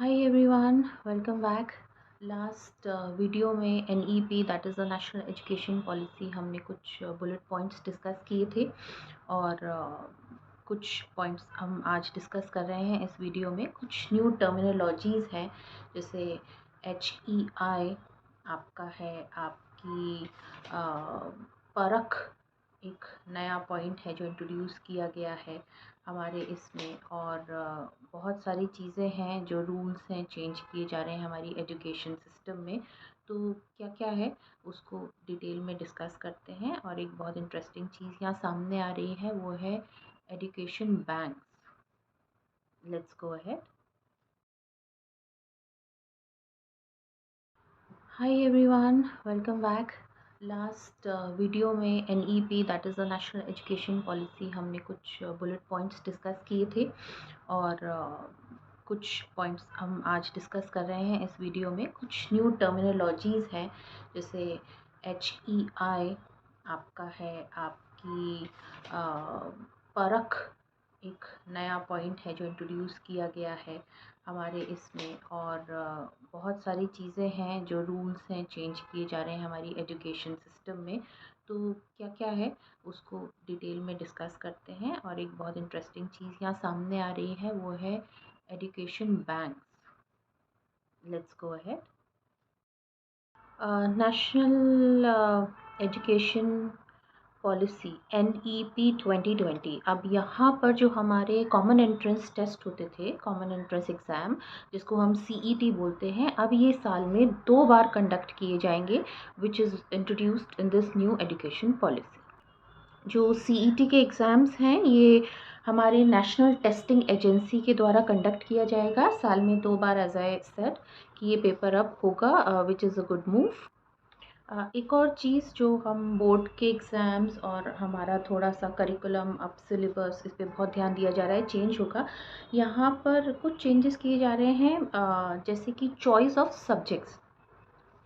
Hi everyone, welcome back. Last video में NEP that is the national education policy हमने कुछ bullet points discuss किए थे और कुछ पॉइंट्स हम आज डिस्कस कर रहे हैं इस वीडियो में। कुछ न्यू टर्मिनोलॉजीज़ हैं जैसे HEI आपका है, आपकी परख एक नया पॉइंट है जो इंट्रोड्यूस किया गया है हमारे इसमें। और बहुत सारी चीज़ें हैं जो रूल्स हैं चेंज किए जा रहे हैं हमारी एजुकेशन सिस्टम में। तो क्या क्या है उसको डिटेल में डिस्कस करते हैं। और एक बहुत इंटरेस्टिंग चीज़ यहाँ सामने आ रही है वो है education banks. Let's go ahead. Hi everyone, welcome back. Last video में NEP that is the national education policy हमने कुछ बुलेट पॉइंट्स डिस्कस किए थे और कुछ पॉइंट्स हम आज डिस्कस कर रहे हैं इस वीडियो में। कुछ न्यू टर्मिनोलॉजीज़ हैं जैसे HEI आपका है, आपकी परख एक नया पॉइंट है जो इंट्रोड्यूस किया गया है हमारे इसमें। और बहुत सारी चीज़ें हैं जो रूल्स हैं चेंज किए जा रहे हैं हमारी एजुकेशन सिस्टम में। तो क्या क्या है उसको डिटेल में डिस्कस करते हैं। और एक बहुत इंटरेस्टिंग चीज़ यहाँ सामने आ रही है वो है education banks. Let's go ahead. National education policy NEP 2020। अब यहाँ पर जो हमारे कॉमन एंट्रेंस टेस्ट होते थे, कॉमन एंट्रेंस एग्ज़ाम जिसको हम CET बोलते हैं, अब ये साल में 2 बार कंडक्ट किए जाएंगे which is introduced in this new education policy. जो CET के एग्ज़ाम्स हैं ये हमारे नेशनल टेस्टिंग एजेंसी के द्वारा कंडक्ट किया जाएगा साल में 2 बार। एज आई सेड कि ये पेपर अप होगा which is a good move. एक और चीज़ जो हम बोर्ड के एग्ज़ाम्स और हमारा थोड़ा सा करिकुलम अब सिलेबस इस पे बहुत ध्यान दिया जा रहा है, चेंज होगा। यहाँ पर कुछ चेंजेस किए जा रहे हैं जैसे कि चॉइस ऑफ सब्जेक्ट्स।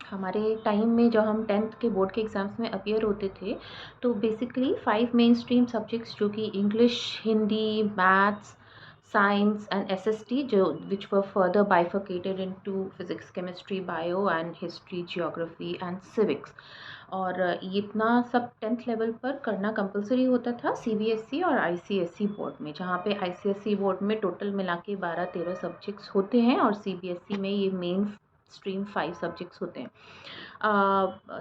हमारे टाइम में जब हम 10th के बोर्ड के एग्ज़ाम्स में अपीयर होते थे तो बेसिकली 5 मेन स्ट्रीम सब्जेक्ट्स जो कि English, Hindi, maths, science and SST जो which were further bifurcated into physics, chemistry, bio and history, geography and civics. और ये इतना सब 10th लेवल पर करना कंपलसरी होता था CBSE और ICSE बोर्ड में, जहाँ पे ICSE बोर्ड में टोटल मिला के 12-13 सब्जेक्ट्स होते हैं और CBSE में ये मेन स्ट्रीम 5 सब्जेक्ट्स होते हैं।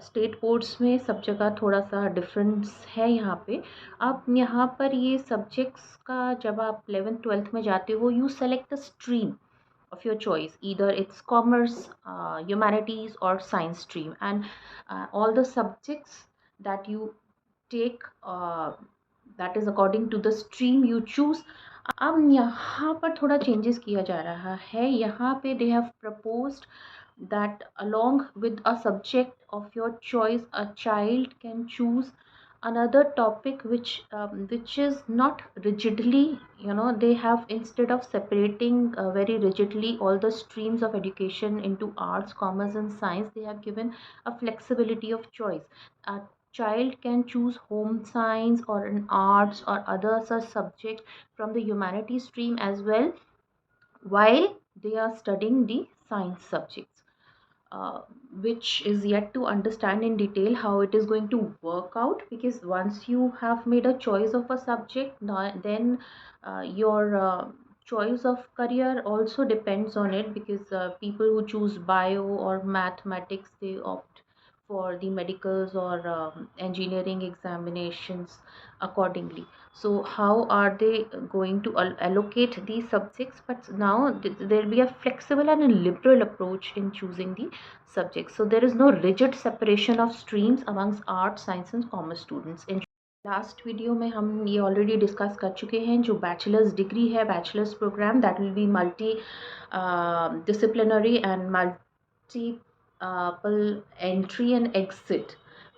स्टेट बोर्ड्स में सब जगह थोड़ा सा डिफरेंस है यहाँ पे। अब यहाँ पर ये सब्जेक्ट्स का जब आप 11th-12th में जाते हो you select the stream of your choice, either it's commerce, humanities or science stream, and all the subjects that you take that is according to the stream you choose. अब यहाँ पर थोड़ा चेंजेस किया जा रहा है। यहाँ पे they have proposed that along with a subject of your choice a child can choose another topic which is not rigidly, they have, instead of separating very rigidly all the streams of education into arts, commerce and science, they have given a flexibility of choice. A child can choose home science or an arts or other such subject from the humanities stream as well while they are studying the science subjects, which is yet to understand in detail how it is going to work out, because once you have made a choice of a subject, then your choice of career also depends on it, because people who choose bio or mathematics, they opt for the medicals or engineering examinations accordingly. So how are they going to allocate these subjects? But now there will be a flexible and a liberal approach in choosing the subjects. So there is no rigid separation of streams amongst arts, science and commerce students. In last video में हम ये already discuss कर चुके हैं जो bachelors degree है, bachelors program that will be multidisciplinary and multiple entry and exit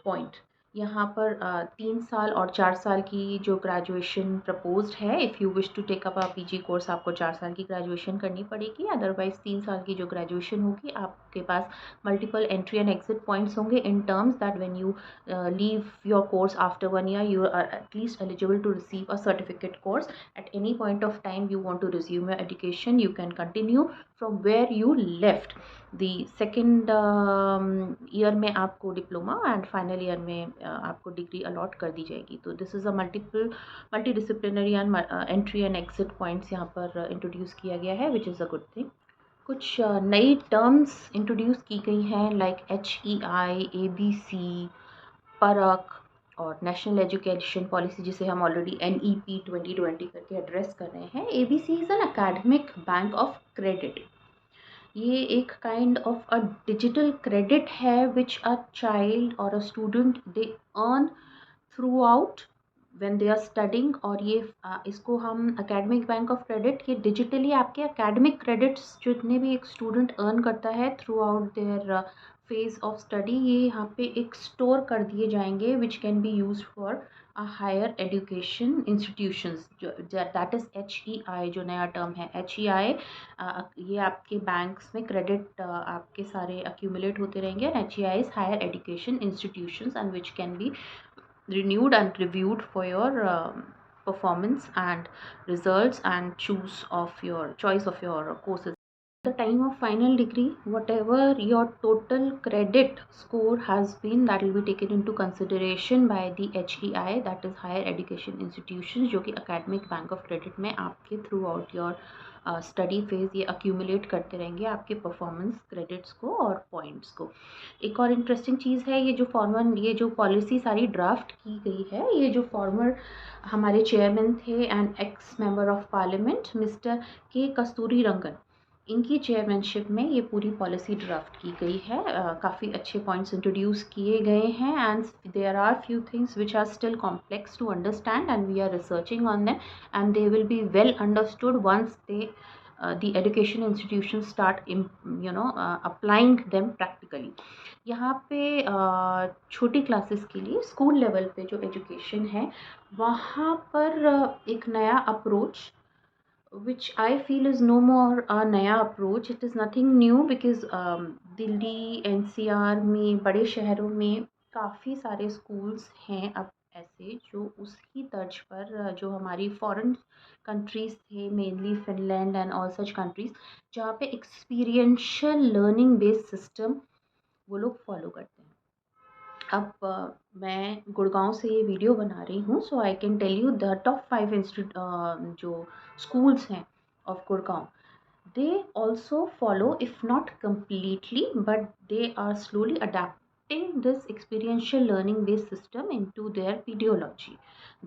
point. यहाँ पर 3 साल और 4 साल की जो ग्रेजुएशन प्रपोज्ड है, if you wish to take up a PG course आपको 4 साल की ग्रेजुएशन करनी पड़ेगी, अदरवाइज़ 3 साल की जो ग्रेजुएशन होगी आपके पास multiple entry and exit points होंगे in terms that when you leave your course after 1 year you are at least eligible to receive a certificate course at any point of time you want to resume your education you can continue from where you left the second year में आपको diploma and final year में आपको degree allot कर दी जाएगी। तो this is a multi disciplinary and entry and exit points यहाँ पर introduce किया गया है which is a good thing. कुछ नई टर्म्स इंट्रोड्यूस की गई हैं लाइक HEI, ABC, परख और नेशनल एजुकेशन पॉलिसी जिसे हम ऑलरेडी NEP 2020 करके एड्रेस कर रहे हैं। ABC is an academic bank of credit. ये एक kind of a digital credit है विच अ चाइल्ड और a student they earn throughout when they are studying. और ये इसको हम एकेडमिक बैंक ऑफ क्रेडिट, ये डिजिटली आपके एकेडमिक क्रेडिट्स जितने भी एक स्टूडेंट अर्न करता है throughout their phase of study, ये यहाँ पे एक स्टोर कर दिए जाएंगे which can be use for higher education institutions. जो दैट इज़ HEI, जो नया टर्म है HEI, ये आपके बैंक्स में क्रेडिट आपके सारे अक्यूमुलेट होते रहेंगे। And HEI is higher education institutions and which can be renewed and reviewed for your performance and results and choice of your courses. The time of final degree, whatever your total credit score has been, that will be taken into consideration by the HEI, that is higher education institutions, जो कि academic bank of credit में आपके throughout your study phase ये accumulate करते रहेंगे आपके performance credits को और पॉइंट्स को। एक और इंटरेस्टिंग चीज़ है, ये जो पॉलिसी सारी ड्राफ्ट की गई है, ये जो फॉर्मर हमारे चेयरमैन थे and x member of parliament mister के कस्तूरी रंगन, इनकी चेयरमैनशिप में ये पूरी पॉलिसी ड्राफ्ट की गई है। काफ़ी अच्छे पॉइंट्स इंट्रोड्यूस किए गए हैं and there are few things which are still complex to understand and we are researching on them and they will be well understood once they the education institutions start applying them practically. यहाँ पे छोटी classes के लिए school level पे जो education है वहाँ पर एक नया approach which I feel is no more a नया approach, it is nothing new because Delhi NCR में बड़े शहरों में काफ़ी सारे स्कूल्स हैं अब ऐसे जो उसकी तर्ज पर जो हमारी फॉरेन कंट्रीज़ थे mainly Finland and all such countries जहाँ पे एक्सपीरियंशियल लर्निंग बेस्ड सिस्टम वो लोग फॉलो करते हैं। अब मैं गुड़गांव से ये वीडियो बना रही हूँ so I can tell you the top 5 जो स्कूल्स हैं of Gurgaon, they also follow, if not completely, but they are slowly adapting this experiential learning based system into their pedagogy.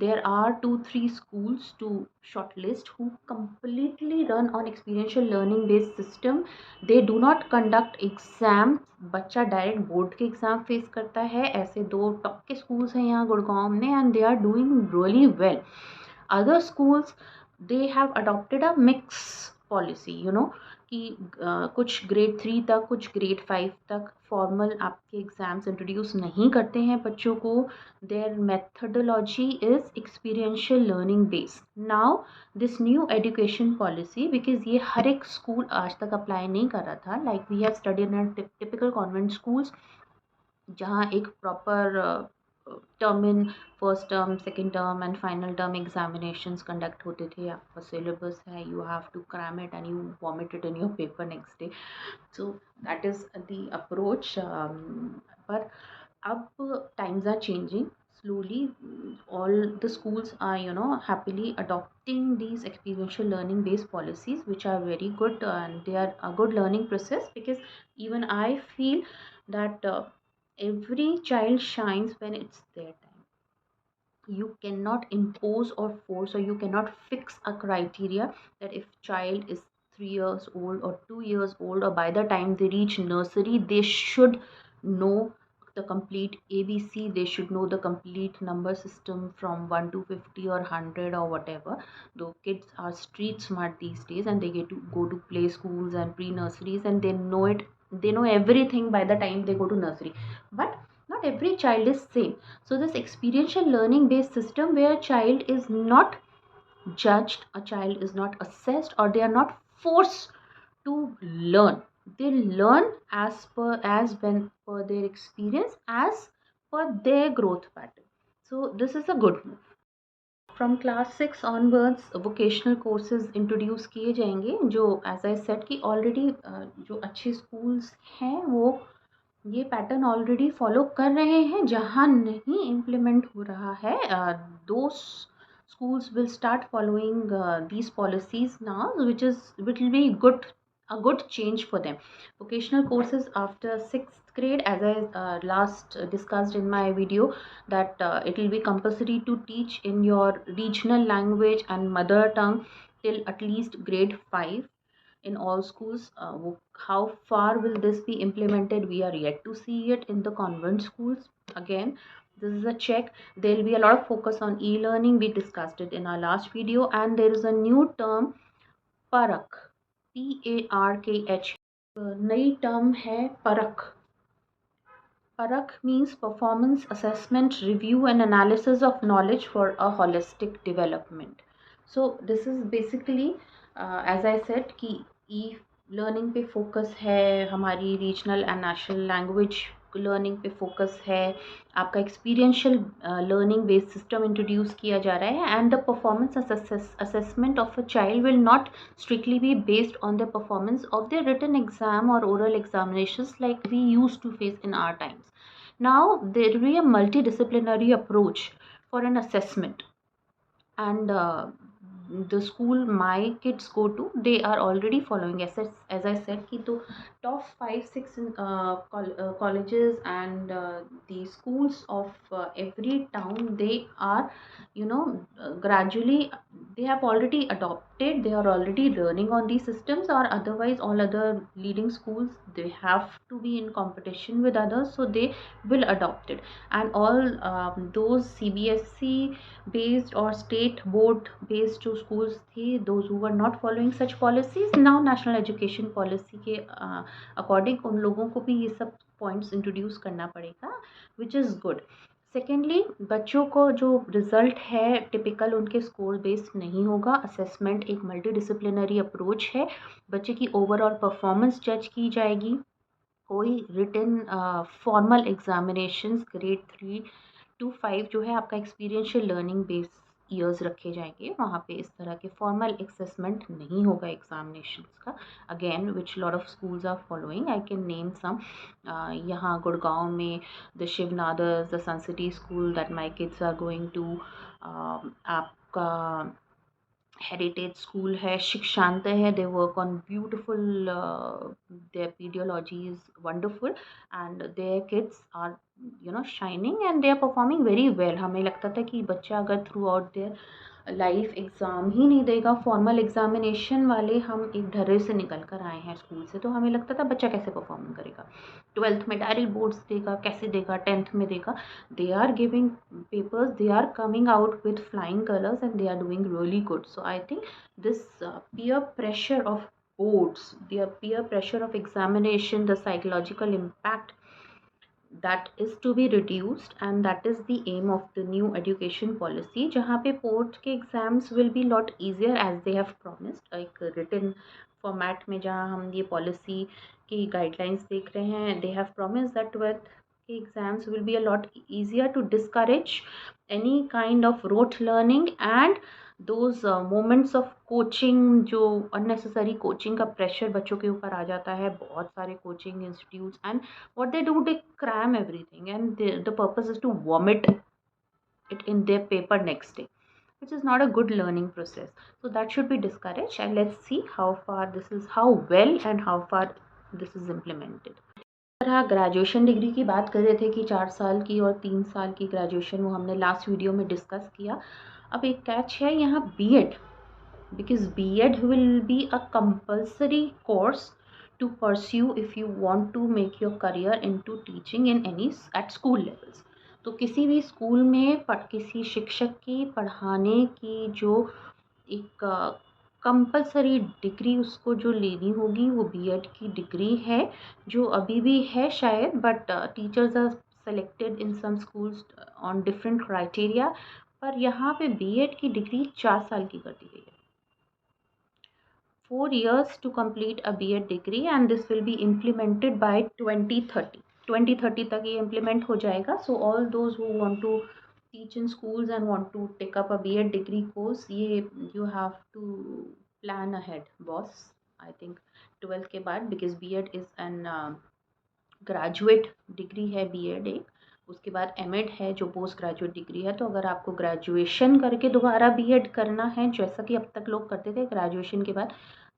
There are 2-3 schools to shortlist who completely run on experiential learning based system. They do not conduct exam, बच्चा direct board के exam face करता है। ऐसे 2 top के schools हैं यहाँ गुड़गांव में and they are doing really well. Other schools they have adopted a mix policy कि कुछ ग्रेड 3 तक कुछ ग्रेड 5 तक फॉर्मल आपके एग्ज़ाम्स इंट्रोड्यूस नहीं करते हैं बच्चों को। Their methodology is experiential learning based. Now this new education policy, because ये हर एक स्कूल आज तक अप्लाई नहीं कर रहा था, like we have studied in typical convent schools जहाँ एक proper term in first term second term and final term examinations conduct होते थे। आपका सिलेबस है, you have to cram it and you vomit it in your paper next day, so that is the approach. पर अब times are changing slowly. All the schools are happily adopting these experiential learning based policies which are very good and they are a good learning process, because even I feel that every child shines when it's their time. You cannot impose or force, or you cannot fix a criteria that if child is 3 years old or 2 years old, or by the time they reach nursery they should know the complete ABC, they should know the complete number system from 1 to 50 or 100 or whatever. Though kids are street smart these days and they get to go to play schools and pre-nurseries and they know everything by the time they go to nursery, but not every child is same. So this experiential learning based system where a child is not judged, a child is not assessed, or they are not forced to learn. They learn as when per their experience, as per their growth pattern. So this is a good move. From class 6 onwards vocational courses introduce किए जाएंगे, जो as I said कि already जो अच्छे schools हैं वो ये pattern already follow कर रहे हैं. जहाँ नहीं इम्प्लीमेंट हो रहा है, दो schools will start following these policies now, which will be a good change for them. Vocational courses after 6th grade, as I last discussed in my video, that it will be compulsory to teach in your regional language and mother tongue till at least grade 5 in all schools. How far will this be implemented? We are yet to see it in the convent schools. Again, this is a check. There will be a lot of focus on e-learning. We discussed it in our last video. And there is a new term, parakh, PARKH. नई term है parakh. Parakh means performance assessment, review and analysis of knowledge for a holistic development. So this is basically as I said कि e-learning पे focus है, हमारी regional and national language learning पे focus है, आपका experiential learning based system introduce किया जा रहा है, and the performance assessment of a child will not strictly be based on the performance of their written exam or oral examinations like we used to face in our times. Now there will be a multidisciplinary approach for an assessment, and the school my kids go to, they are already following as I said कि तो top 5-6 colleges and the schools of every town, they are gradually, they have already adopted, they are already learning on these systems, or otherwise all other leading schools, they have to be in competition with others, so they will adopt it. And all those CBSE based or state board based जो schools थे, those who were not following such policies, now national education policy के according उन लोगों को भी ये सब points introduce करना पड़ेगा, which is good. सेकेंडली, बच्चों को जो रिजल्ट है टिपिकल उनके स्कोर बेस्ड नहीं होगा. असेसमेंट एक मल्टी डिसिप्लिनरी अप्रोच है. बच्चे की ओवरऑल परफॉर्मेंस जज की जाएगी. कोई written formal examinations grade 3 to 5 जो है आपका एक्सपीरियंशियल लर्निंग बेस्ड ईयर्स रखे जाएंगे. वहाँ पे इस तरह के फॉर्मल असेसमेंट नहीं होगा एग्जामिनेशंस का. Again which lot of schools are following, I can name some. यहाँ गुड़गांव में the Shiv Nadars, the Sun City school that my kids are going to, आपका हेरिटेज स्कूल है, शिक्षांत है, they work on beautiful, their pedagogy is wonderful and their kids are shining and they are performing very well. हमें लगता था कि बच्चा अगर throughout their life exam ही नहीं देगा, फॉर्मल एग्जामिनेशन वाले, हम एक ढर्रे से निकल कर आए हैं स्कूल से, तो हमें लगता था बच्चा कैसे परफॉर्म करेगा, 12th में डायरेक्ट बोर्ड्स देगा, कैसे देगा, 10th में देगा. They are giving papers, they are coming out with flying colours and they are doing really good. So I think this peer pressure of boards, the peer pressure of examination, the psychological impact, that is to be reduced, and that is the aim of the new education policy, जहाँ पे board के exams will be lot easier as they have promised. एक written format में जहाँ हम ये policy की guidelines देख रहे हैं, they have promised that 12th के exams will be a lot easier to discourage any kind of rote learning and those moments of coaching, जो unnecessary coaching का pressure बच्चों के ऊपर आ जाता है, बहुत सारे coaching institutes, and what they do, they cram everything and the purpose is to vomit it in their paper next day, which is not a good learning process. So that should be discouraged, and let's see how well and how far this is implemented. Graduation degree की बात कर रहे थे कि 4 साल की और 3 साल की ग्रेजुएशन, वो हमने लास्ट वीडियो में डिस्कस किया. अब एक कैच है यहाँ BEd, because B.Ed will be a compulsory course to pursue if you want to make your career into teaching in any at school levels. तो किसी भी स्कूल में किसी शिक्षक की पढ़ाने की जो एक कंपलसरी डिग्री उसको जो लेनी होगी वो B.Ed की डिग्री है, जो अभी भी है शायद, but teachers are selected in some schools on different criteria, पर यहाँ पे बीएड की डिग्री 4 साल की कर दी गई है. 4 years to complete a B.Ed degree, and this will be implemented by 2030. 2030 तक ये implement हो जाएगा. So all those who want to teach in schools and want to take up a B.Ed degree course, ये you have to plan ahead, boss. I think 12th के बाद, because B.Ed is an graduate degree है B.Ed एक. उसके बाद M.Ed है जो post graduate degree है. तो अगर आपको ग्रेजुएशन करके दोबारा B.Ed करना है, जैसा कि अब तक लोग करते थे, ग्रेजुएशन के बाद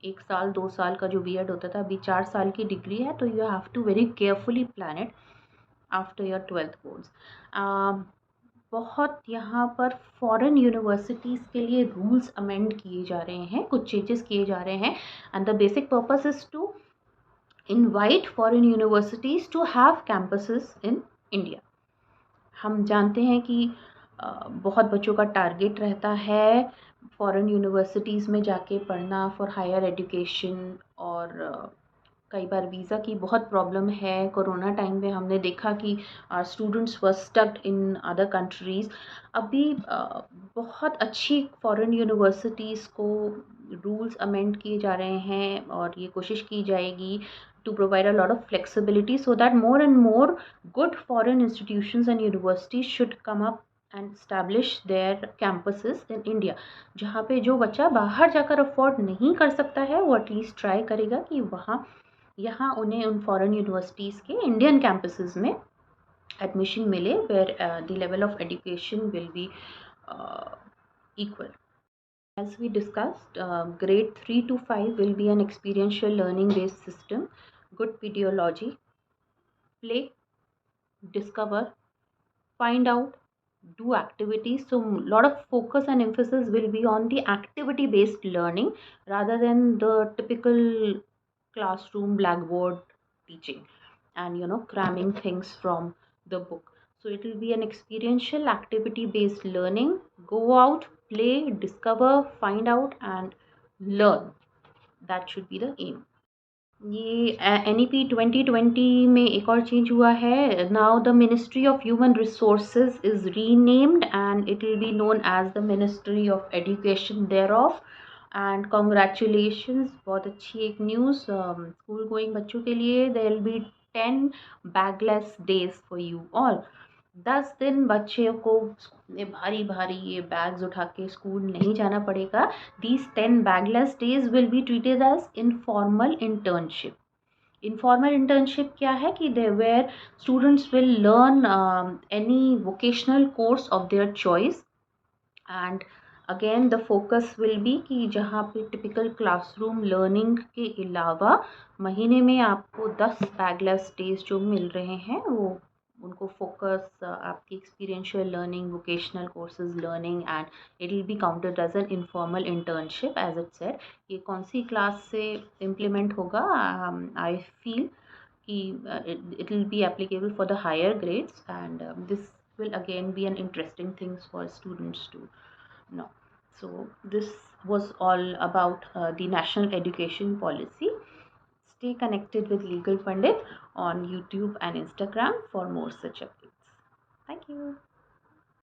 1 साल 2 साल का जो B.Ed होता था, अभी 4 साल की डिग्री है. तो you have to very carefully plan it after your 12th boards. बहुत यहाँ पर फॉरेन यूनिवर्सिटीज़ के लिए रूल्स अमेंड किए जा रहे हैं, कुछ चेंजेस किए जा रहे हैं. And the basic purpose is to invite foreign universities to have campuses in India. हम जानते हैं कि बहुत बच्चों का टारगेट रहता है फॉरेन यूनिवर्सिटीज़ में जाके पढ़ना फॉर हायर एजुकेशन, और कई बार वीज़ा की बहुत प्रॉब्लम है. कोरोना टाइम में हमने देखा कि students were स्टक्ड in other countries. अभी बहुत अच्छी फॉरेन यूनिवर्सिटीज़ को रूल्स अमेंड किए जा रहे हैं, और ये कोशिश की जाएगी to provide a lot of flexibility so that more and more good foreign institutions and universities should come up and establish their campuses in India. जहाँ पे जो बच्चा बाहर जाकर अफोर्ड नहीं कर सकता है, वो एटलीस्ट ट्राई करेगा कि वहाँ यहाँ उन्हें उन फॉरेन यूनिवर्सिटीज़ के इंडियन कैंपसेस में एडमिशन मिले, where the level of education will be equal. As we discussed, grade 3 to 5 will be an experiential learning based system. Good pedagogy, play, discover, find out, do activities. So a lot of focus and emphasis will be on the activity based learning rather than the typical classroom blackboard teaching and cramming things from the book. So it will be an experiential activity based learning. Go out, play, discover, find out and learn. That should be the aim. ये NEP 2020 में एक और change हुआ है. Now the ministry of human resources is renamed and it will be known as the ministry of education there of. And congratulations, बहुत अच्छी एक news school going बच्चों के लिए. There will be 10 bagless days for you all. 10 दिन बच्चे को भारी भारी ये बैग्स उठा के स्कूल नहीं जाना पड़ेगा. These 10 bagless days will be treated as informal internship. Informal internship क्या है कि they where students will learn any vocational course of their choice. And again the focus will be कि जहाँ पे टिपिकल क्लासरूम लर्निंग के अलावा महीने में आपको 10 बैगलेस डेज जो मिल रहे हैं, वो उनको फोकस आपकी experiential learning, vocational courses learning, and it will be counted as an informal internship as it said. ये कौन सी क्लास से इम्प्लीमेंट होगा? आई फील कि it will be applicable for the higher grades, and this will again be an interesting things for students to know. So this was all about the national education policy. Stay connected with Legal Pandit on YouTube and Instagram for more such updates. Thank you.